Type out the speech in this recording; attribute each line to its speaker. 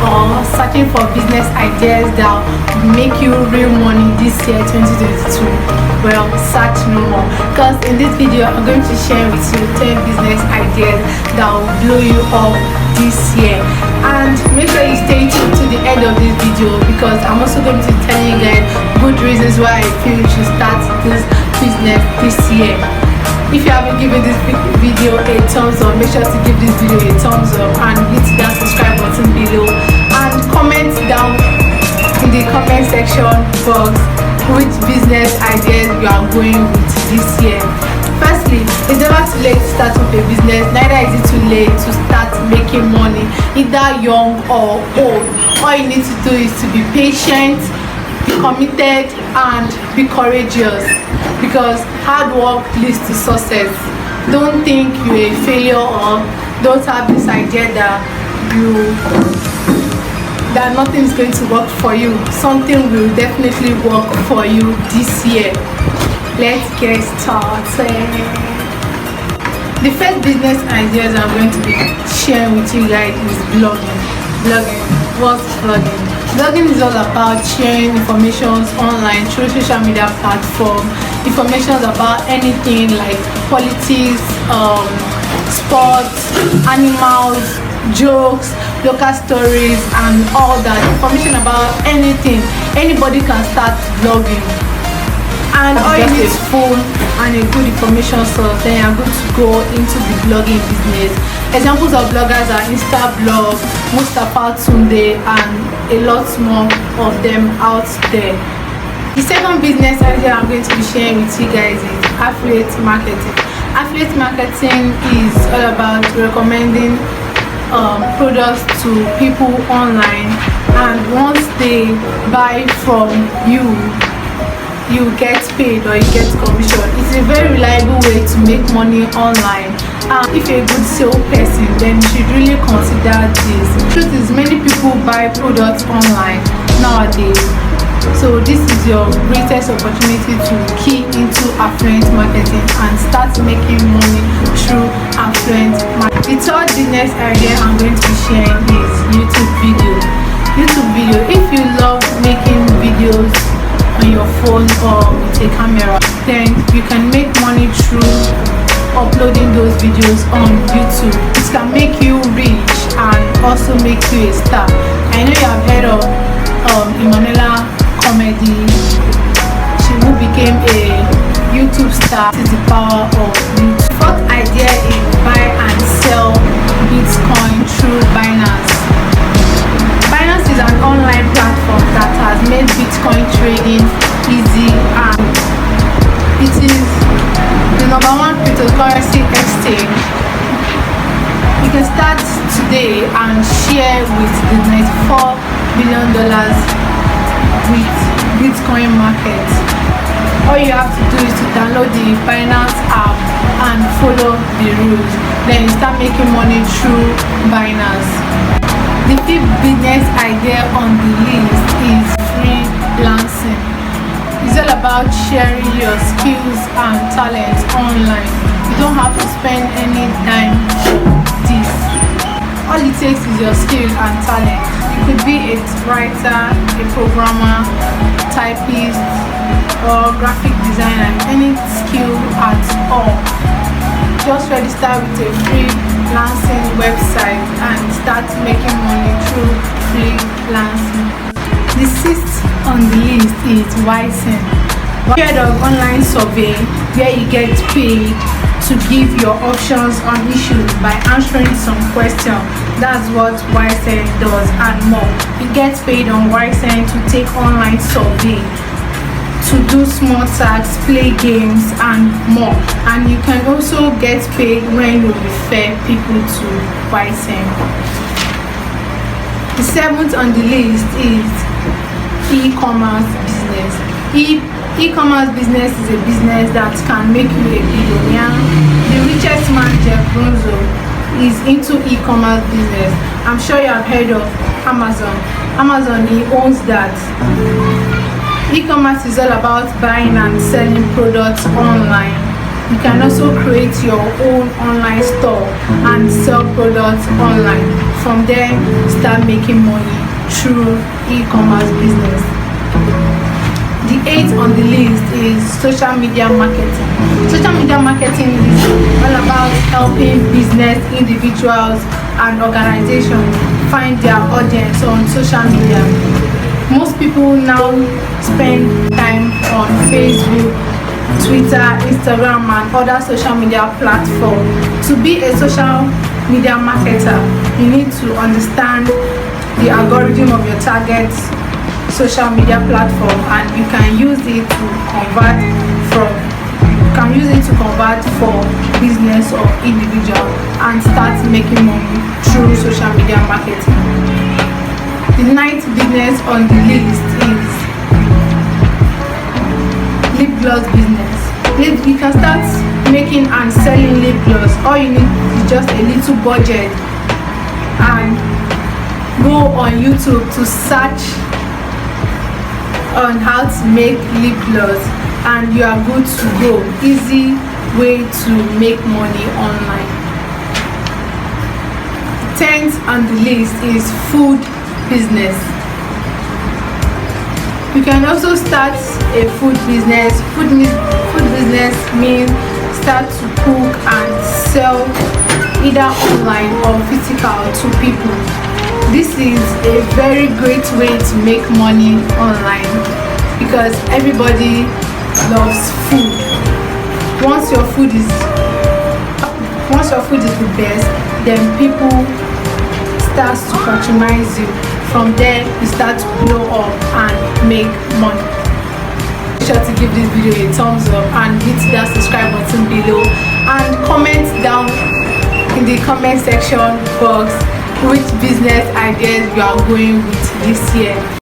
Speaker 1: or searching for business ideas that will make you real money this year 2022, well, search no more, because in this video I'm going to share with you 10 business ideas that will blow you up this year. And make sure you stay tuned to the end of this video, because I'm also going to tell you guys good reasons why I feel you should start this business this year. If you haven't given this video a thumbs up, make sure to give this video a thumbs up and hit that subscribe button below, and comment down in the comment section box which business ideas you are going with this year. Firstly, it's never too late to start up a business, neither is it too late to start making money, either young or old. All you need to do is to be patient, be committed, and be courageous, because hard work leads to success. Don't think you're a failure, or don't have this idea that nothing is going to work for you. Something will definitely work for you this year. Let's get started. The first business ideas I'm going to be sharing with you guys is blogging. What's blogging? Blogging is all about sharing information online through social media platform, information about anything like politics, sports, animals, jokes, local stories, and all that. Information about anything. Anybody can start blogging, and all you need is a phone and a good information source, then you're good to go into the blogging business. Examples of bloggers are Instablog, Mustafa Tunde, and a lot more of them out there. The second business idea I'm going to be sharing with you guys is affiliate marketing. Affiliate marketing is all about recommending products to people online, and once they buy from you, you get paid or you get commission. It's a very reliable way to make money online. If you're a good salesperson, then you should really consider this. The truth is, many people buy products online nowadays, so this is your greatest opportunity to key into affluent marketing and start making money through affluent marketing. The third business idea I'm going to be sharing is YouTube video. If you love making videos on your phone or with a camera, then you can make money through uploading those videos on YouTube. It can make you rich and also make you a star. I know you have heard of Emanuela Comedy. She who became a YouTube star. This is the power of YouTube. Fourth idea is buy and sell Bitcoin through Binance. Binance is an online platform that has made Bitcoin trading easy, and it is the #1 cryptocurrency exchange. You can start today and share with the $94 billion with Bitcoin market. All you have to do is to download the Binance app and follow the rules. Then you start making money through Binance. The fifth business idea on the list is freelancing. It's all about sharing your skills and talents online. You don't have to spend any time for this. All it takes is your skills and talent. You could be a writer, a programmer, typist, or graphic designer, any skill at all. Just register with a freelancing website and start making money through freelancing. The sixth on the list is ysense. One period of online survey where you get paid to give your options on issues by answering some questions. That's what ysense does, and more. You get paid on ysense to take online survey, to do small tasks, play games, and more. And you can also get paid when you refer people to ysense. The seventh on the list is e-commerce business. E-commerce business is a business that can make you a billionaire. The richest man, Jeff Monroe, is into e-commerce business. I'm sure you have heard of Amazon. He owns that. E-commerce is all about buying and selling products online. You can also create your own online store and sell products online. from there start making money through e-commerce business. The 8th on the list is social media marketing. Social media marketing is all about helping business, individuals, and organizations find their audience on social media. Most people now spend time on Facebook, Twitter, Instagram, and other social media platforms. To be a social media marketer, you need to understand the algorithm of your target social media platform, and you can use it to convert for business or individual and start making money through social media marketing. The 9th business on the list is lip gloss business. You can start making and selling lip gloss. All you need is just a little budget and go on YouTube to search on how to make lip gloss, and you are good to go. Easy way to make money online. 10th on the list is food business. You can also start a food business. Food business means start to cook and sell either online or physical to people. This is a very great way to make money online because everybody loves food. Once your food is the best, then people start to patronize you. From there, you start to blow up and make money. Be sure to give this video a thumbs up and hit that subscribe button below, and comment down in the comment section box which business ideas you are going with this year.